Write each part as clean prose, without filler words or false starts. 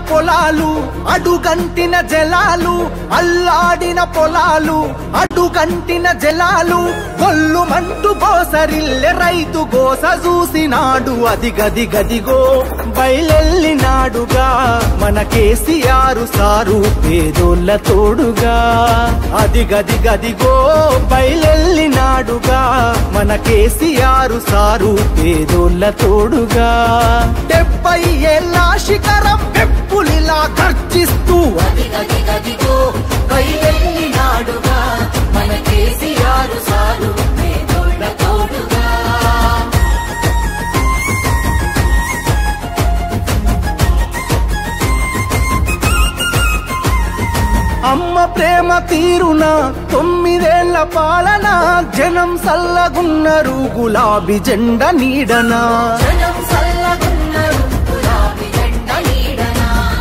పొలాలు అడుగంటిన జలాలు అల్లాడిన పొలాలు అడుగంటిన జలాలు గొల్లుమంటూ గోసరిల్లె రైతు గోస చూసినాడు అది గది గదిగో బయలెల్లినాడుగా మన కేసీఆర్ సారు పేదోళ్ళ తోడుగా అది గది గదిగో బయలెల్లినాడుగా మన కేసీఆర్ సారు పేదోళ్ళ తోడుగా 70 ఏళ్ళ శిఖరం పెప్పులిలా గర్జిస్తూ అది గది గదిగో బయలెల్లినాడుగా మన కేసీఆర్ సారు పేదోళ్ళ తోడుగా అమ్మ ప్రేమ తీరున 9 ఏళ్ల పాలన జనం సల్లగున్నరు గులాబీ జెండ నీడనా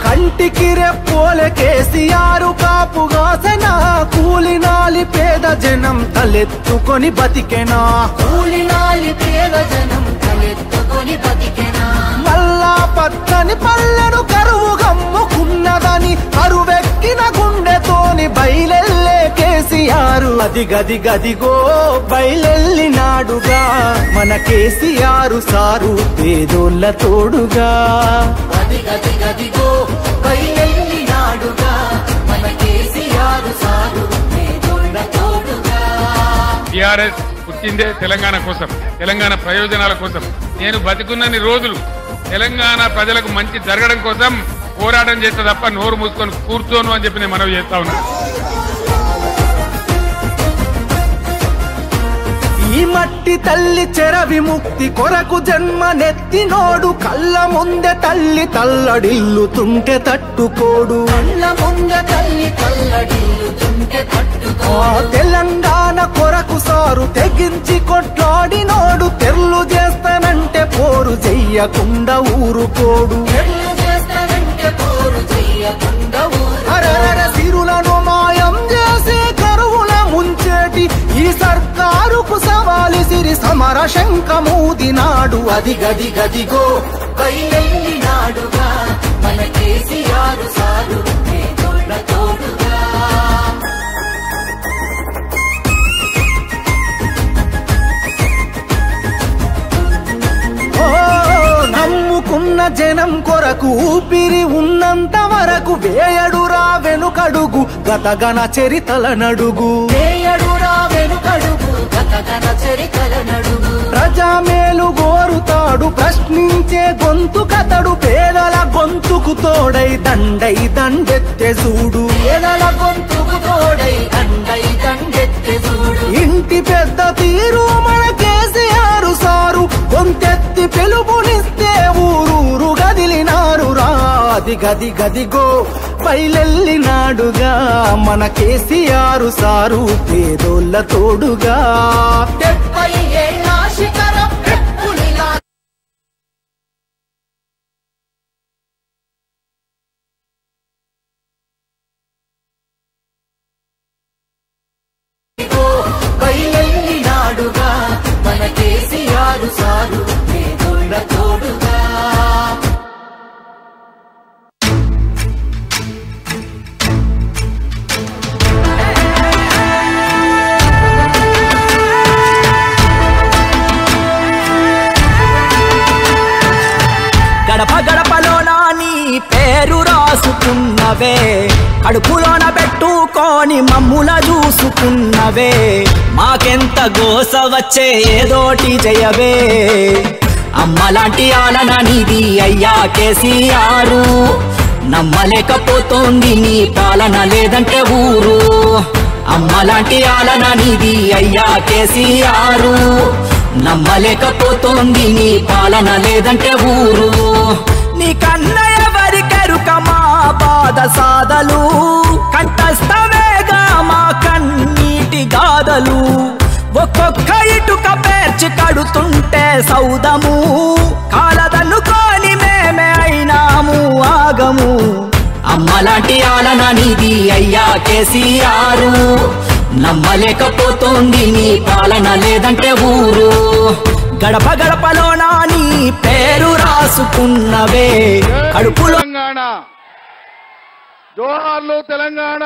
కంటికి రెప్పోలే కేసీఆర్ కాపుగాసెనా కూలినాలి పేద జనం తలెత్తుకొని బతికెనా కూలినాలి పేద జనం తలెత్తుకొని బతికెనా మల్లా పచ్చని పల్లెను కరువు గమ్ముకున్నదని కరువెక్కిన గుండెతోని బయలెల్లే కేసీఆర్ అది గది గదిగో బయలెల్లినాడుగా మన కేసీఆర్ సారు పేదోళ్ళ తోడుగా అది గది గదిగో బయలెల్లినాడుగా మన కేసీఆర్ సారు పేదోళ్ళ తోడుగా టీఆర్ఎస్ పుట్టిందే తెలంగాణ కోసం తెలంగాణ ప్రయోజనాల కోసం నేను బతికున్నన్ని రోజులు తెలంగాణ ప్రజలకు మంచి జరగడం కోసం పోరాటం చేస్తే తప్ప నోరు మూసుకొని కూర్చోను అని చెప్పి నేను మనవి చేస్తా ఉన్నా ఈ మట్టి తల్లి చెర విముక్తి కొరకు జన్మనెత్తినోడు కళ్ళ ముందే తల్లి తల్లడిల్లుతుంటే తట్టుకోడు కళ్ళ ముందే తల్లి తల్లడిల్లుతుంటే తట్టుకోడు తెలంగాణ కొరకు సారు తెగించి కొట్లాడినోడు తెర్లు చేస్తానంటే పోరు చెయ్యకుండా ఊరుకోడు సిరులను మాయం చేసే కరువుల ముంచేటి ఈ సర్కారుకు సవాలి సిరి సమర శంఖమూదినాడు అది గది గదిగో బయలెల్లినాడుగా మన కేసీఆర్ సారు పేదోళ్ళ తోడుగా నమ్ముకున్న జనం కొరకు ఊపిరి ఉన్నంత వరకు వేయడురా వెనుకడుగు గతగన చరితల నడుగు వేయడురా వెనుకడుగు గతగన చరితల నడుగు ప్రజామేలు గోరుతాడు ప్రశ్నించే గొంతు కతడు పేదల గొంతుకు తోడై దండై దండెత్తే చూడు పేదల గొంతుకు తోడై దండై దండెత్తే చూడు ఇంటి పెద్ద తీరు మన కేసీఆర్ సారు గొంతెత్తి పిలుపునిస్తే ఊరూరు గదిలినారు రా అది గది గదిగో బయలెల్లినాడుగా మన కేసీఆర్ సారు పేదోళ్ళ తోడుగా 70 ఏళ్ళ శిఖరం పెప్పులిలా బయలెల్లినాడుగా మన కేసీఆర్ సారు పేదోళ్ళ తోడుగా గడప గడపలోన నీ పేరు రాసుకున్నవే కడుపులోన పెట్టుకొని మమ్ముల చూసుకున్నవే మాకెంత గోస వచ్చే ఏదోటి జయవే అమ్మలాంటి ఆలన నీది అయ్యా కేసీఆర్ నమ్మలేకపోతోంది నీ పాలన లేదంటే ఊరు అమ్మలాంటి ఆలన నీది అయ్యా కేసీఆర్ నమ్మలేకపోతోంది నీ పాలన లేదంటే ఊరు నీ కన్న ఎవరికెరుక మా బాధ సాధలు కంటస్తమేగా మా కన్నీటి గాథలు ఒక్కొక్క ఇటుక పేర్చి కడుతుంటే సౌదము కాలదన్నుకొని మేమే అయినాము ఆగము అమ్మలాంటి ఆలన నీది అయ్యా కేసీఆర్ నమ్మలేకపోతోంది నీ పాలన లేదంటే ఊరు గడప గడపలోన నీ పేరు రాసుకున్నవే కడుపులో జోహార్లు తెలంగాణ